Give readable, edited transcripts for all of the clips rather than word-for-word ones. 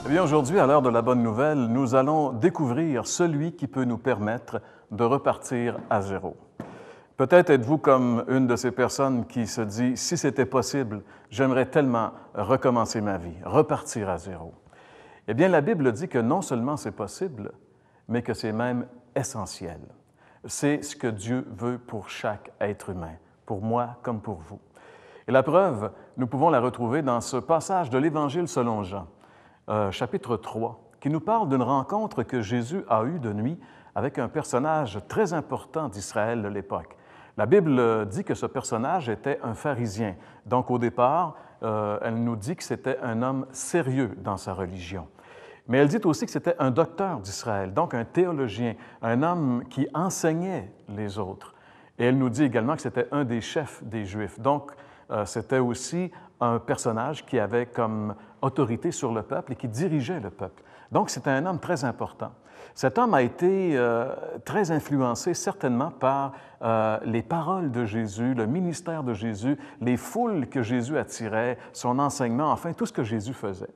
Eh bien, aujourd'hui, à l'heure de la bonne nouvelle, nous allons découvrir celui qui peut nous permettre de repartir à zéro. Peut-être êtes-vous comme une de ces personnes qui se dit « Si c'était possible, j'aimerais tellement recommencer ma vie, repartir à zéro. » Eh bien, la Bible dit que non seulement c'est possible, mais que c'est même essentiel. C'est ce que Dieu veut pour chaque être humain, pour moi comme pour vous. Et la preuve, nous pouvons la retrouver dans ce passage de l'Évangile selon Jean, chapitre 3, qui nous parle d'une rencontre que Jésus a eue de nuit avec un personnage très important d'Israël de l'époque. La Bible dit que ce personnage était un pharisien. Donc, au départ, elle nous dit que c'était un homme sérieux dans sa religion. Mais elle dit aussi que c'était un docteur d'Israël, donc un théologien, un homme qui enseignait les autres. Et elle nous dit également que c'était un des chefs des Juifs. Donc, c'était aussi un personnage qui avait comme autorité sur le peuple et qui dirigeait le peuple. Donc, c'était un homme très important. Cet homme a été très influencé certainement par les paroles de Jésus, le ministère de Jésus, les foules que Jésus attirait, son enseignement, enfin, tout ce que Jésus faisait.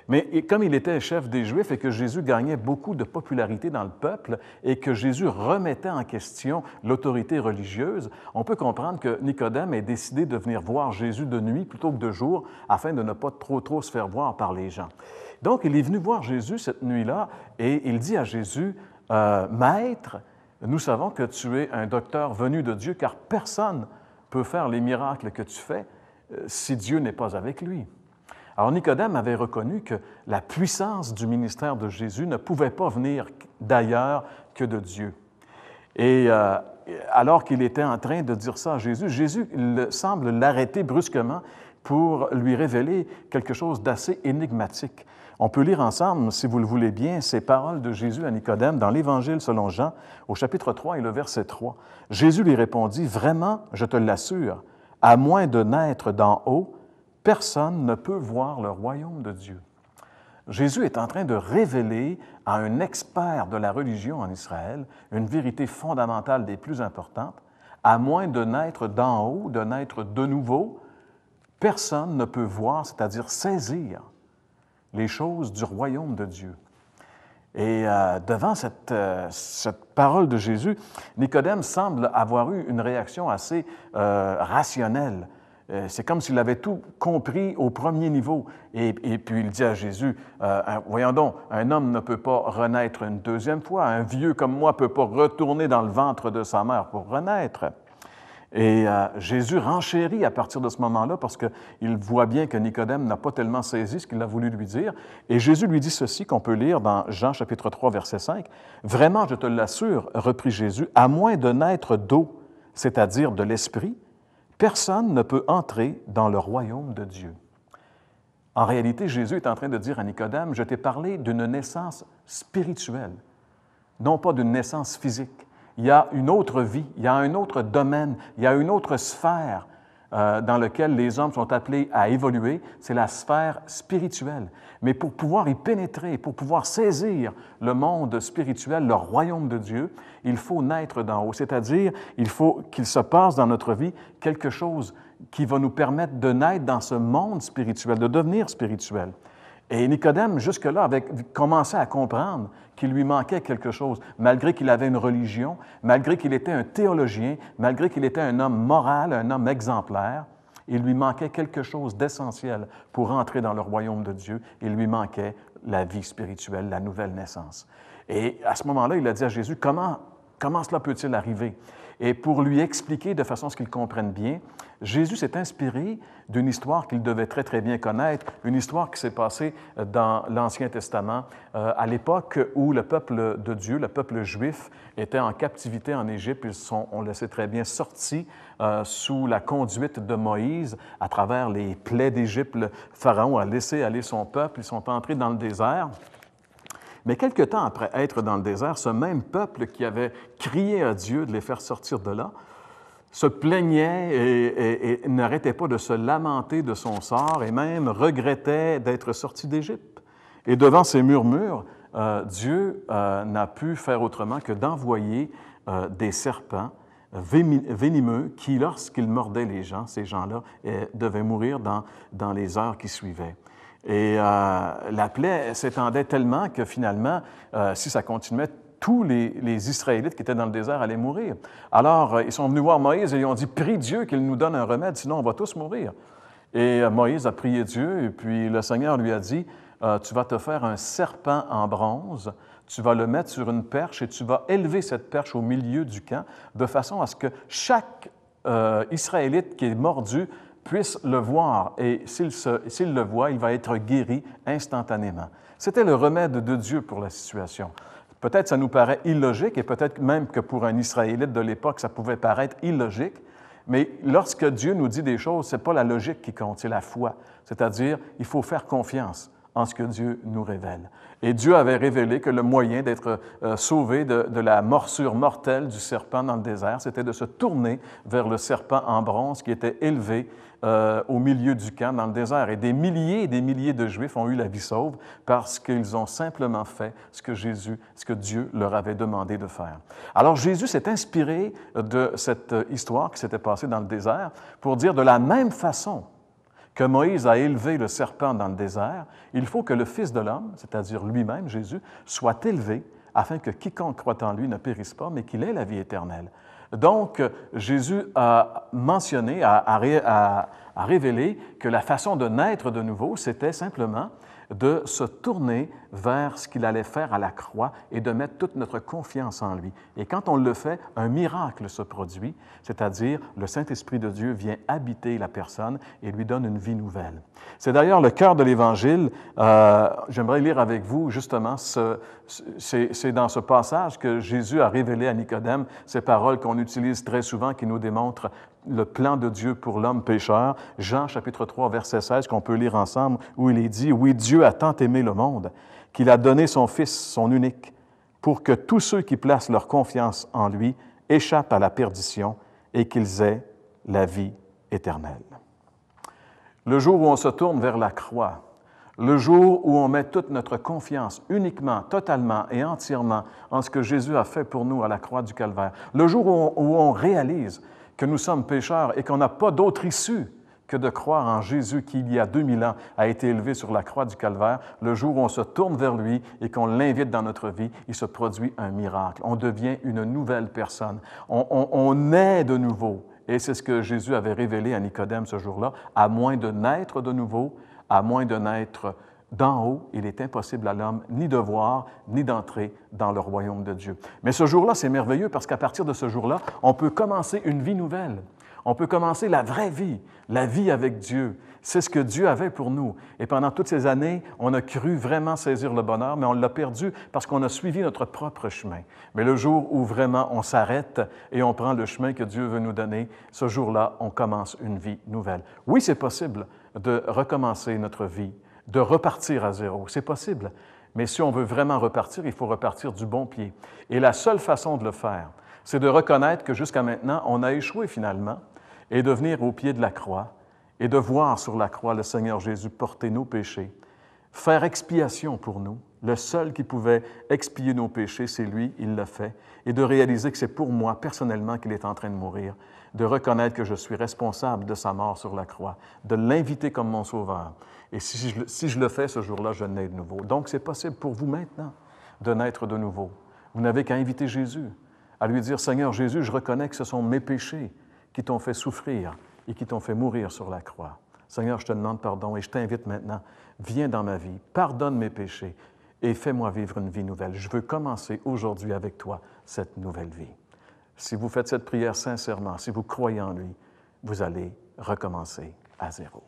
Mais comme il était chef des Juifs et que Jésus gagnait beaucoup de popularité dans le peuple et que Jésus remettait en question l'autorité religieuse, on peut comprendre que Nicodème ait décidé de venir voir Jésus de nuit plutôt que de jour afin de ne pas trop se faire voir par les gens. Donc, il est venu voir Jésus cette nuit-là et il dit à Jésus, « Maître, nous savons que tu es un docteur venu de Dieu car personne ne peut faire les miracles que tu fais si Dieu n'est pas avec lui. » Alors, Nicodème avait reconnu que la puissance du ministère de Jésus ne pouvait pas venir d'ailleurs que de Dieu. Et alors qu'il était en train de dire ça à Jésus, Jésus semble l'arrêter brusquement pour lui révéler quelque chose d'assez énigmatique. On peut lire ensemble, si vous le voulez bien, ces paroles de Jésus à Nicodème dans l'Évangile selon Jean, au chapitre 3 et le verset 3. Jésus lui répondit, « Vraiment, je te l'assure, à moins de naître d'en haut, personne ne peut voir le royaume de Dieu. » Jésus est en train de révéler à un expert de la religion en Israël une vérité fondamentale des plus importantes. À moins de naître d'en haut, de naître de nouveau, personne ne peut voir, c'est-à-dire saisir les choses du royaume de Dieu. Et devant cette parole de Jésus, Nicodème semble avoir eu une réaction assez rationnelle. C'est comme s'il avait tout compris au premier niveau. Et puis il dit à Jésus, voyons donc, un homme ne peut pas renaître une deuxième fois, un vieux comme moi ne peut pas retourner dans le ventre de sa mère pour renaître. Et Jésus renchérit à partir de ce moment-là parce qu'il voit bien que Nicodème n'a pas tellement saisi ce qu'il a voulu lui dire. Et Jésus lui dit ceci qu'on peut lire dans Jean chapitre 3, verset 5. « Vraiment, je te l'assure, reprit Jésus, à moins de naître d'eau, c'est-à-dire de l'Esprit, personne ne peut entrer dans le royaume de Dieu. » En réalité, Jésus est en train de dire à Nicodème, « Je t'ai parlé d'une naissance spirituelle, non pas d'une naissance physique. Il y a une autre vie, il y a un autre domaine, il y a une autre sphère dans laquelle les hommes sont appelés à évoluer, c'est la sphère spirituelle. Mais pour pouvoir y pénétrer, pour pouvoir saisir le monde spirituel, le royaume de Dieu, il faut naître d'en haut, c'est-à-dire il faut qu'il se passe dans notre vie quelque chose qui va nous permettre de naître dans ce monde spirituel, de devenir spirituel. Et Nicodème, jusque-là, avait commencé à comprendre qu'il lui manquait quelque chose, malgré qu'il avait une religion, malgré qu'il était un théologien, malgré qu'il était un homme moral, un homme exemplaire, il lui manquait quelque chose d'essentiel pour entrer dans le royaume de Dieu. Il lui manquait la vie spirituelle, la nouvelle naissance. Et à ce moment-là, il a dit à Jésus, comment cela peut-il arriver? Et pour lui expliquer de façon à ce qu'il comprenne bien, Jésus s'est inspiré d'une histoire qu'il devait très, très bien connaître, une histoire qui s'est passée dans l'Ancien Testament, à l'époque où le peuple de Dieu, le peuple juif, était en captivité en Égypte. Ils sont, on le sait très bien, sortis sous la conduite de Moïse à travers les plaies d'Égypte. Le Pharaon a laissé aller son peuple, ils sont entrés dans le désert. Mais quelque temps après être dans le désert, ce même peuple qui avait crié à Dieu de les faire sortir de là, se plaignait et n'arrêtait pas de se lamenter de son sort et même regrettait d'être sorti d'Égypte. Et devant ces murmures, Dieu n'a pu faire autrement que d'envoyer des serpents venimeux qui, lorsqu'ils mordaient les gens, ces gens-là devaient mourir dans les heures qui suivaient. Et la plaie s'étendait tellement que finalement, si ça continuait, tous les Israélites qui étaient dans le désert allaient mourir. Alors, ils sont venus voir Moïse et ils ont dit, « Prie Dieu qu'il nous donne un remède, sinon on va tous mourir. » Et Moïse a prié Dieu, et puis le Seigneur lui a dit, « Tu vas te faire un serpent en bronze, tu vas le mettre sur une perche et tu vas élever cette perche au milieu du camp, de façon à ce que chaque Israélite qui est mordu puisse le voir, et s'il le voit, il va être guéri instantanément. » C'était le remède de Dieu pour la situation. Peut-être ça nous paraît illogique, et peut-être même que pour un Israélite de l'époque, ça pouvait paraître illogique, mais lorsque Dieu nous dit des choses, ce n'est pas la logique qui compte, c'est la foi. C'est-à-dire, il faut faire confiance en ce que Dieu nous révèle. Et Dieu avait révélé que le moyen d'être sauvé de la morsure mortelle du serpent dans le désert, c'était de se tourner vers le serpent en bronze qui était élevé au milieu du camp dans le désert. Et des milliers de Juifs ont eu la vie sauve parce qu'ils ont simplement fait ce que Dieu leur avait demandé de faire. Alors Jésus s'est inspiré de cette histoire qui s'était passée dans le désert pour dire de la même façon que Moïse a élevé le serpent dans le désert, il faut que le Fils de l'homme, c'est-à-dire lui-même, Jésus, soit élevé afin que quiconque croit en lui ne périsse pas, mais qu'il ait la vie éternelle. Donc, Jésus a mentionné, a révélé que la façon de naître de nouveau, c'était simplement de se tourner vers ce qu'il allait faire à la croix et de mettre toute notre confiance en lui. Et quand on le fait, un miracle se produit, c'est-à-dire le Saint-Esprit de Dieu vient habiter la personne et lui donne une vie nouvelle. C'est d'ailleurs le cœur de l'Évangile. J'aimerais lire avec vous justement, c'est dans ce passage que Jésus a révélé à Nicodème ces paroles qu'on utilise très souvent, qui nous démontrent le plan de Dieu pour l'homme pécheur. Jean, chapitre 3, verset 16, qu'on peut lire ensemble, où il est dit, « Oui, Dieu a tant aimé le monde qu'il a donné son Fils, son unique, pour que tous ceux qui placent leur confiance en lui échappent à la perdition et qu'ils aient la vie éternelle. » Le jour où on se tourne vers la croix, le jour où on met toute notre confiance uniquement, totalement et entièrement en ce que Jésus a fait pour nous à la croix du Calvaire, le jour où on réalise que nous sommes pécheurs et qu'on n'a pas d'autre issue que de croire en Jésus qui, il y a 2000 ans, a été élevé sur la croix du Calvaire, le jour où on se tourne vers lui et qu'on l'invite dans notre vie, il se produit un miracle. On devient une nouvelle personne. On naît de nouveau. Et c'est ce que Jésus avait révélé à Nicodème ce jour-là. À moins de naître de nouveau, à moins de naître d'en haut, il est impossible à l'homme ni de voir, ni d'entrer dans le royaume de Dieu. Mais ce jour-là, c'est merveilleux parce qu'à partir de ce jour-là, on peut commencer une vie nouvelle. On peut commencer la vraie vie, la vie avec Dieu. C'est ce que Dieu avait pour nous. Et pendant toutes ces années, on a cru vraiment saisir le bonheur, mais on l'a perdu parce qu'on a suivi notre propre chemin. Mais le jour où vraiment on s'arrête et on prend le chemin que Dieu veut nous donner, ce jour-là, on commence une vie nouvelle. Oui, c'est possible de recommencer notre vie, de repartir à zéro. C'est possible. Mais si on veut vraiment repartir, il faut repartir du bon pied. Et la seule façon de le faire, c'est de reconnaître que jusqu'à maintenant, on a échoué finalement et de venir au pied de la croix et de voir sur la croix le Seigneur Jésus porter nos péchés, faire expiation pour nous. Le seul qui pouvait expier nos péchés, c'est lui, il l'a fait, et de réaliser que c'est pour moi personnellement qu'il est en train de mourir, de reconnaître que je suis responsable de sa mort sur la croix, de l'inviter comme mon sauveur. Et si je le fais ce jour-là, je nais de nouveau. Donc, c'est possible pour vous maintenant de naître de nouveau. Vous n'avez qu'à inviter Jésus, à lui dire, « Seigneur Jésus, je reconnais que ce sont mes péchés qui t'ont fait souffrir et qui t'ont fait mourir sur la croix. Seigneur, je te demande pardon et je t'invite maintenant, viens dans ma vie, pardonne mes péchés et fais-moi vivre une vie nouvelle. Je veux commencer aujourd'hui avec toi cette nouvelle vie. » Si vous faites cette prière sincèrement, si vous croyez en lui, vous allez recommencer à zéro.